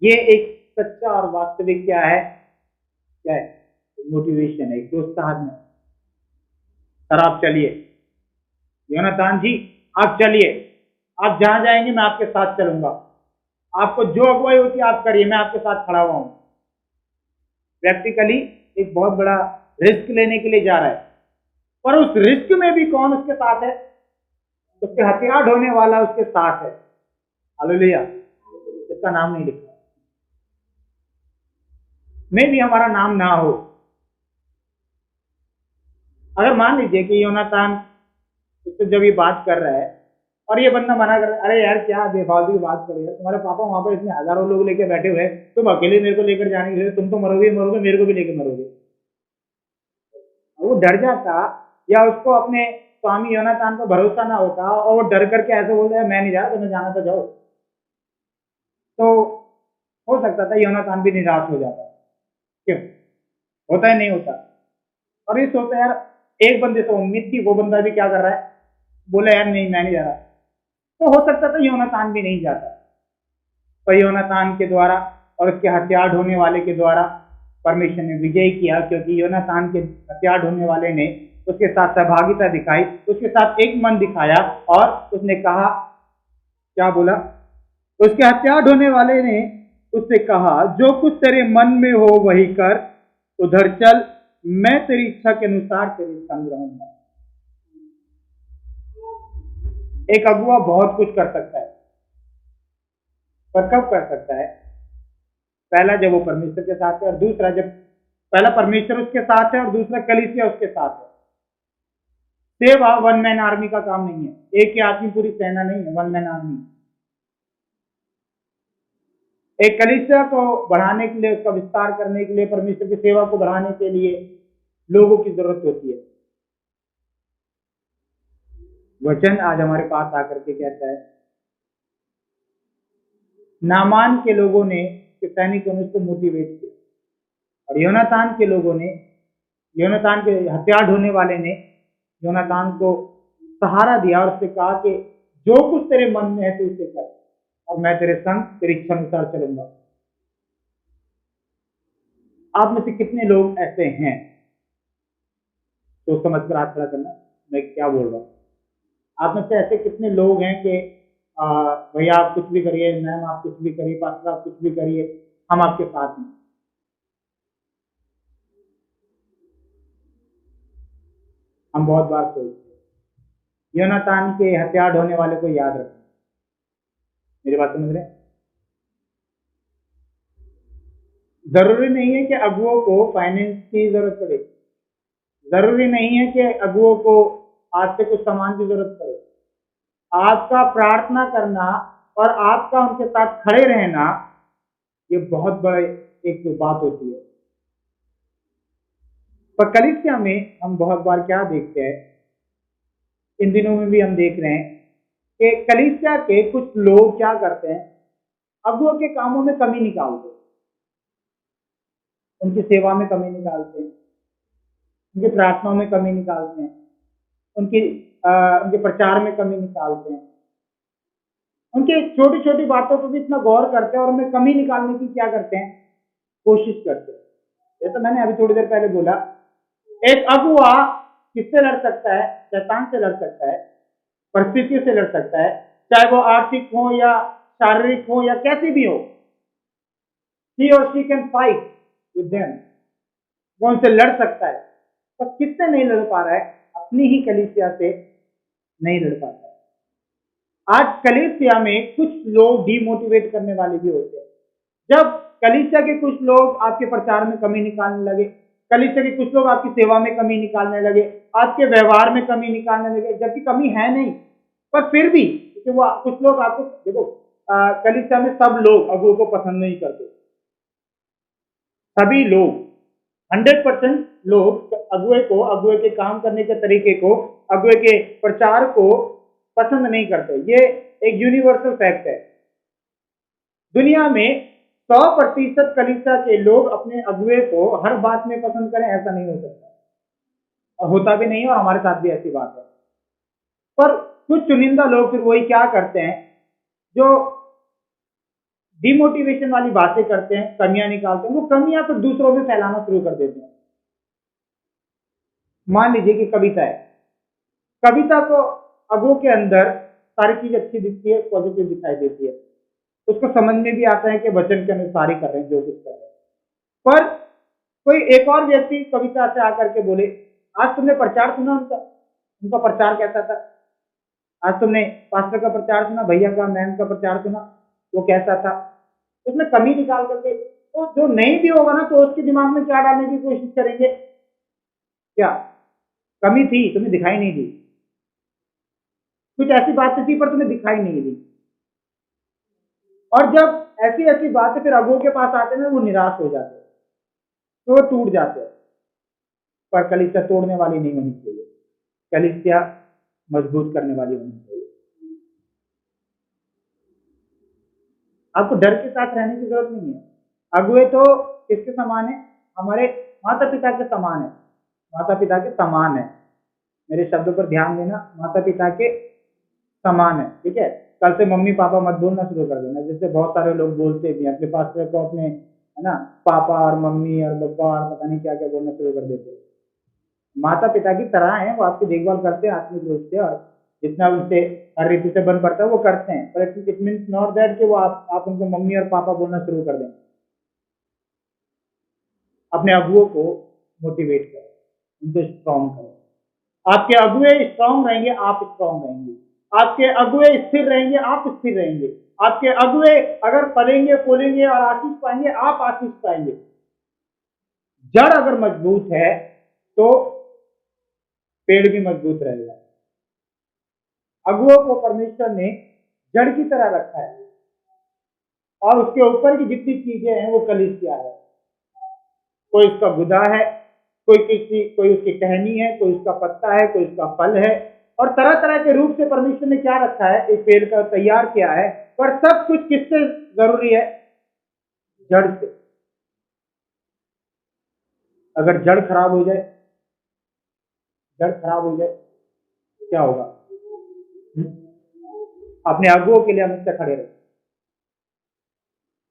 ये एक सच्चा और वास्तविक क्या है, मोटिवेशन है, प्रोत्साहन है। सर आप चलिए, योनातान जी आप चलिए, आप जहां जाएंगे मैं आपके साथ चलूंगा, आपको जो अगुवाई होती है आप करिए, मैं आपके साथ खड़ा हुआ हूं। प्रैक्टिकली एक बहुत बड़ा रिस्क लेने के लिए जा रहा है, पर उस रिस्क में भी कौन उसके साथ है? उसके हथियार ढोने वाला उसके साथ है। हालेलुया। इसका नाम नहीं लिखा, में भी हमारा नाम ना हो। अगर मान लीजिए कि योनातान उससे जब ये बात कर रहा है और ये बंदा मना कर, अरे यार क्या बेफालतू की बात कर रहे हो, तुम्हारे पापा वहां पर इतने हजारों लोग लेके बैठे हुए हैं, तुम अकेले मेरे को लेकर जाने के लिए, तुम तो मरोगे मरोगे, मेरे को भी लेकर मरोगे। वो डर जाता, या उसको अपने स्वामी योनातान पर भरोसा ना होता और वो डर करके ऐसे बोलता है मैं नहीं जा रहा, तुम्हें जाना तो जाओ, तो हो सकता था योनातान भी निराश हो जाता। क्यों होता है, नहीं होता। और ये सोचता यार एक बंदे से उम्मीद थी, वो बंदा भी क्या कर रहा है, बोला यार नहीं मैं नहीं जा रहा, तो हो सकता था योनातान भी नहीं जाता। पर योनातान के द्वारा और उसके हथियार ढोने वाले के द्वारा परमेश्वर ने विजय किया, क्योंकि योनातान के हथियार ढोने वाले ने उसके साथ सहभागिता दिखाई, उसके साथ एक मन दिखाया, और उसने कहा, क्या बोला, उसके हथियार ढोने वाले ने उससे कहा, जो कुछ तेरे मन में हो वही कर, उधर चल, मैं तेरी इच्छा के अनुसार तेरे संग रहूंगा। एक अगुआ बहुत कुछ कर सकता है, पर कब कर सकता है? पहला जब वो परमेश्वर के साथ है, और दूसरा जब पहला परमेश्वर उसके साथ है और दूसरा कलीसिया उसके साथ है। सेवा वन मैन आर्मी का काम नहीं है, एक ही आदमी पूरी सेना नहीं है, वन मैन आर्मी। एक कलीसिया को बढ़ाने के लिए, उसका विस्तार करने के लिए, परमेश्वर की सेवा को बढ़ाने के लिए लोगों की जरूरत होती है। वचन आज हमारे पास आकर के कहता है, नामान के लोगों ने, सैनिकों ने उसको मोटिवेट किया, और योनातान के लोगों ने, योनातान के हथियार ढोने वाले ने योनातान को सहारा दिया और उससे कहा कि जो कुछ तेरे मन में है तू उसे कर, और मैं तेरे संग तेरी इच्छा अनुसार चलूंगा। आप में से कितने लोग ऐसे हैं? तो समझ कर हाथ खड़ा करना, मैं क्या बोल रहा हूं। आप में से ऐसे कितने लोग हैं कि भैया आप कुछ भी करिए, मैम आप कुछ भी करिए, पास्टर आप कुछ भी करिए, हम आपके साथ हैं। हम बहुत बार सोचते हैं, योनातान के हथियार ढोने वाले को याद रखें। मेरी बात समझ रहे हैं? जरूरी नहीं है कि अगुओं को फाइनेंस की जरूरत पड़े, जरूरी नहीं है कि अगुओं को आज से कुछ सामान की जरूरत पड़े। आपका प्रार्थना करना और आपका उनके साथ खड़े रहना, ये बहुत बड़ी एक बात होती है। पर कलीसिया में हम बहुत बार क्या देखते हैं, इन दिनों में भी हम देख रहे हैं कि कलीसिया के कुछ लोग क्या करते हैं, अगुओं के कामों में कमी निकालते हैं, उनकी सेवा में कमी निकालते हैं, उनकी प्रार्थनाओं में कमी निकालते हैं, उनके प्रचार में कमी निकालते हैं, उनके छोटी छोटी बातों पर भी इतना गौर करते हैं और उनमें कमी निकालने की क्या करते हैं, कोशिश करते हैं। जैसा मैंने अभी थोड़ी देर पहले बोला, एक अगुआ किससे लड़ सकता है? शैतान से लड़ सकता है, परिस्थितियों से लड़ सकता है, चाहे वो आर्थिक हो या शारीरिक हो या कैसी भी हो। he or she can fight with them, वो उनसे लड़ सकता है। पर किससे नहीं लड़ पा रहा है? अपनी ही कलीसिया से नहीं लड़ पाता है। आज कलीसिया में कुछ लोग डिमोटिवेट करने वाले भी होते हैं। जब कलीसिया के कुछ लोग आपके प्रचार में कमी निकालने लगे, कलीसिया के कुछ लोग आपकी सेवा में कमी निकालने लगे, आपके व्यवहार में कमी निकालने लगे, जबकि कमी है नहीं, पर फिर भी क्योंकि वो कुछ लोग आपको देखो, कलीसिया में सब लोग अगुओं को पसंद नहीं करते। सभी लोग 100% लोग अगुए के काम करने के तरीके को, अगुए के प्रचार को पसंद नहीं करते। ये एक यूनिवर्सल फैक्ट है। दुनिया में 100% कलीसिया के लोग अपने अगुए को हर बात में पसंद करें, ऐसा नहीं हो सकता, और होता भी नहीं है, और हमारे साथ भी ऐसी बात है। पर कुछ चुनिंदा लोग फिर वही क्या करते हैं, जो डिमोटिवेशन वाली बातें करते हैं, कमियां निकालते हैं, वो कमियां फिर दूसरों में फैलाना शुरू कर देते हैं। मान लीजिए कि कविता है, कविता को अगुओं के अंदर सारी चीज अच्छी दिखती है, पॉजिटिव दिखाई देती है, उसको समझ में भी आता है कि वचन के अनुसार ही कर रहे हैं जो कुछ कर रहे हैं। पर कोई एक और व्यक्ति कविता से आकर के बोले, आज तुमने प्रचार सुना उनका प्रचार कैसा था? आज तुमने पास्टर का प्रचार सुना, भैया का, मैम का प्रचार सुना, वो कैसा था? उसमें कमी निकाल करके, तो जो नहीं भी होगा ना, तो उसके दिमाग में क्या डालने की कोशिश करेंगे, क्या कमी थी, तुम्हें दिखाई नहीं दी, कुछ ऐसी बातें थी पर तुम्हें दिखाई नहीं दी। और जब ऐसी ऐसी बातें फिर अगुओं के पास आते हैं, वो निराश हो जाते हैं, तो वो टूट जाते हैं। पर कलीसिया तोड़ने वाली नहीं होनी चाहिए, कलीसिया मजबूत करने वाली होनी चाहिए। आपको डर के साथ रहने की जरूरत नहीं है। अगुए तो किसके समान है? हमारे माता पिता के समान है, माता पिता के समान है। मेरे शब्दों पर ध्यान देना, माता पिता के समान है, ठीक है। कल से मम्मी पापा मत बोलना शुरू कर देना, जैसे बहुत सारे लोग बोलते भी अपने पास को, अपने है ना, पापा और मम्मी और बब्बा और पता नहीं क्या क्या बोलना शुरू कर देते। माता पिता की तरह है, वो आपकी देखभाल करते हैं आत्मिक रूप से, और जितना उनसे हर रीति से बन पड़ता है वो करते हैं। पर इट मीन्स नॉट दैट कि वो आप उनको मम्मी और पापा बोलना शुरू कर दें। अपने अगुओं को मोटिवेट करें, उनको स्ट्रॉन्ग करें। आपके अगुए स्ट्रॉन्ग रहेंगे, आप स्ट्रॉन्ग रहेंगे। आपके अगुए स्थिर रहेंगे, आप स्थिर रहेंगे। आपके अगुए अगर फलेंगे फूलेंगे और आशीष पाएंगे, आप आशीष पाएंगे। जड़ अगर मजबूत है तो पेड़ भी मजबूत रहेगा। अगुओं को परमेश्वर ने जड़ की तरह रखा है, और उसके ऊपर की जितनी चीजें हैं वो कलीसिया है। कोई उसका गुदा है, कोई उसकी टहनी है, कोई उसका पत्ता है, कोई उसका फल है, और तरह तरह के रूप से परमेश्वर ने क्या रखा है, एक पेड़ का तैयार किया है। पर सब कुछ किससे जरूरी है? जड़ से। अगर जड़ खराब हो जाए, क्या होगा? अपने अगुओं के लिए हमेशा खड़े रहे,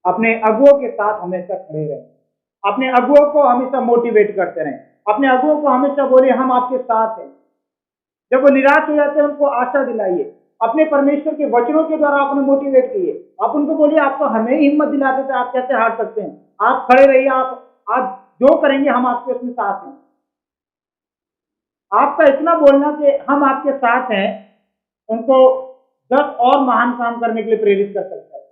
अपने अगुओं के साथ हमेशा खड़े रहे, अपने अगुओं को हमेशा मोटिवेट करते रहें, अपने अगुओं को हमेशा बोले हम आपके साथ हैं। जब वो निराश हो जाते हैं उनको आशा दिलाइए, अपने परमेश्वर के वचनों के द्वारा आपने मोटिवेट किए। आप उनको बोलिए, आपको हमें हिम्मत दिलाते थे, आप कैसे हार सकते हैं, आप खड़े रहिए, आप जो करेंगे हम आपके उसमें साथ हैं। आपका इतना बोलना कि हम आपके साथ हैं उनको 10 और महान काम करने के लिए प्रेरित कर सकता है।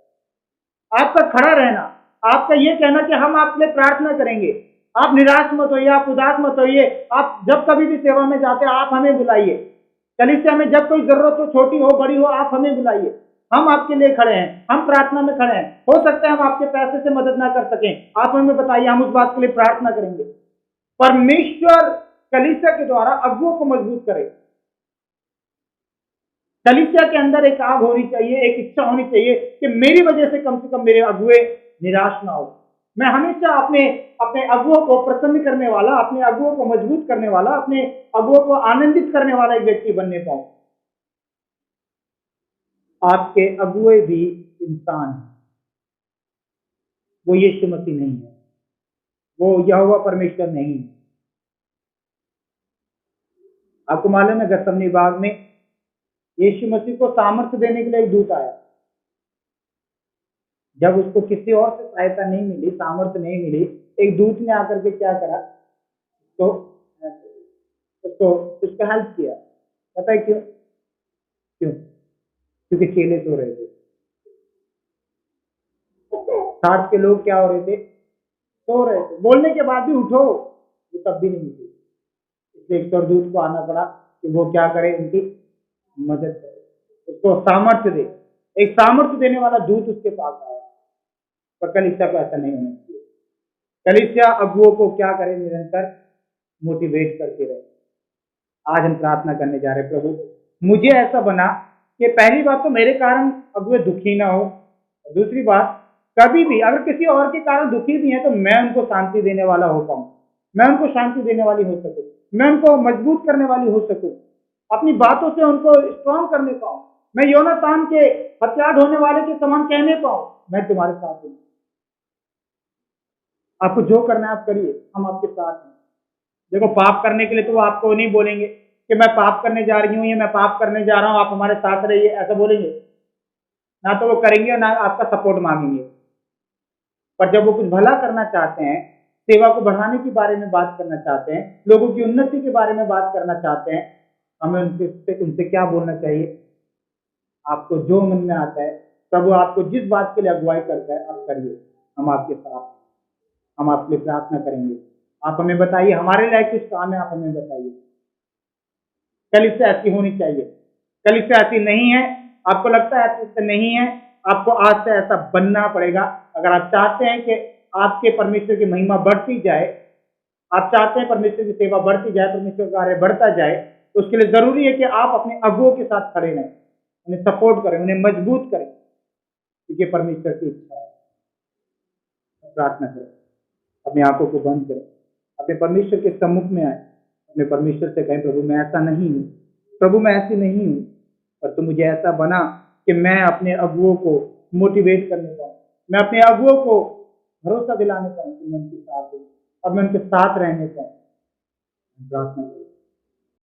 आपका खड़ा रहना, आपका ये कहना कि हम आपके लिए प्रार्थना करेंगे, आप निराश मत होइए, आप उदास मत होइए, आप जब कभी भी सेवा में जाते हैं आप हमें बुलाइए, कलीसिया में जब कोई जरूरत हो, छोटी हो बड़ी हो, आप हमें बुलाइए, हम आपके लिए खड़े हैं, हम प्रार्थना में खड़े हैं। हो सकता है हम आपके पैसे से मदद ना कर सकें, आप हमें बताइए, हम उस बात के लिए प्रार्थना करेंगे। परमेश्वर कलीसिया के द्वारा अगुओं को मजबूत करे। कलीसिया के अंदर एक आग होनी चाहिए, एक इच्छा होनी चाहिए कि मेरी वजह से कम मेरे अगुए निराश ना हो। मैं हमेशा अपने अपने अगुओं को प्रसन्न करने वाला, अपने अगुओं को मजबूत करने वाला, अपने अगुओं को आनंदित करने वाला एक व्यक्ति बनने पाऊं। आपके अगुए भी इंसान हैं, वो यीशु मसीह नहीं है, वो यहोवा परमेश्वर नहीं है। आपको मालूम है गतसमनी बाग में यीशु मसीह को सामर्थ्य देने के लिए एक दूत आया। जब उसको किसी और से सहायता नहीं मिली, सामर्थ्य नहीं मिली, एक दूत ने आकर के क्या करा, तो उसको हेल्प किया। पता है क्यों? क्यों? क्योंकि चेले सो रहे थे। साथ के लोग क्या हो रहे थे? सो रहे थे। बोलने के बाद भी उठो, वो तब भी नहीं उठे। इसलिए एक स्वर्गदूत को आना पड़ा कि वो क्या करे, उनकी मदद करे, उसको सामर्थ्य दे। एक सामर्थ्य देने वाला दूत उसके पास आया। पर कलीसिया को ऐसा नहीं होना चाहिए। कलीसिया अगुओं को क्या करे? निरंतर मोटिवेट करते रहे। आज हम प्रार्थना करने जा रहे, प्रभु मुझे ऐसा बना कि पहली बात तो मेरे कारण अगुए दुखी ना हो, दूसरी बात कभी भी अगर किसी और के कारण दुखी भी है तो मैं उनको शांति देने वाला हो पाऊं, मैं उनको शांति देने वाली हो सकूं, मैं उनको मजबूत करने वाली हो सकूं, अपनी बातों से उनको स्ट्रांग करने पाऊं, मैं योनातान के हथियार ढोने वाले के समान कहने पाऊं, मैं तुम्हारे साथ हूं। आपको जो करना है आप करिए, हम आपके साथ हैं। देखो, पाप करने के लिए तो वो आपको नहीं बोलेंगे कि मैं पाप करने जा रही हूँ या मैं पाप करने जा रहा हूँ, आप हमारे साथ रहिए, ऐसा बोलेंगे ना। तो वो करेंगे ना आपका सपोर्ट मांगेंगे। पर जब वो कुछ भला करना चाहते हैं, सेवा को बढ़ाने के बारे में बात करना चाहते हैं, लोगों की उन्नति के बारे में बात करना चाहते हैं, हमें उनसे क्या बोलना चाहिए? आपको जो मन में आता है, प्रभु आपको जिस बात के लिए अगुवाई करता है आप करिए, हम आपके साथ, हम आपके लिए प्रार्थना करेंगे। आप हमें बताइए, हमारे लायक कुछ काम है, आप हमें बताइए। कलीसिया ऐसी होनी चाहिए। कलीसिया ऐसी नहीं है, आपको लगता है ऐसा नहीं है, आपको आज से ऐसा बनना पड़ेगा। अगर आप चाहते हैं कि आपके परमेश्वर की महिमा बढ़ती जाए, आप चाहते हैं परमेश्वर की सेवा बढ़ती जाए, परमेश्वर का कार्य बढ़ता जाए, तो उसके लिए जरूरी है कि आप अपने अगुओं के साथ खड़े रहें, उन्हें सपोर्ट करें, उन्हें मजबूत करें, क्योंकि परमेश्वर की इच्छा है। प्रार्थना करें, अपनी आंखों को बंद करें, अपने परमेश्वर के सम्मुख में आए, अपने परमेश्वर से कहें, प्रभु मैं ऐसा नहीं हूँ, प्रभु मैं ऐसी नहीं हूँ, पर तुम मुझे ऐसा बना कि मैं अपने अगुओं को मोटिवेट करने पाऊँ, मैं अपने अगुओं को भरोसा दिलाने पाऊँ कि मैं उनके साथ हूँ और मैं उनके साथ रहने पाऊँ। प्रार्थना करें।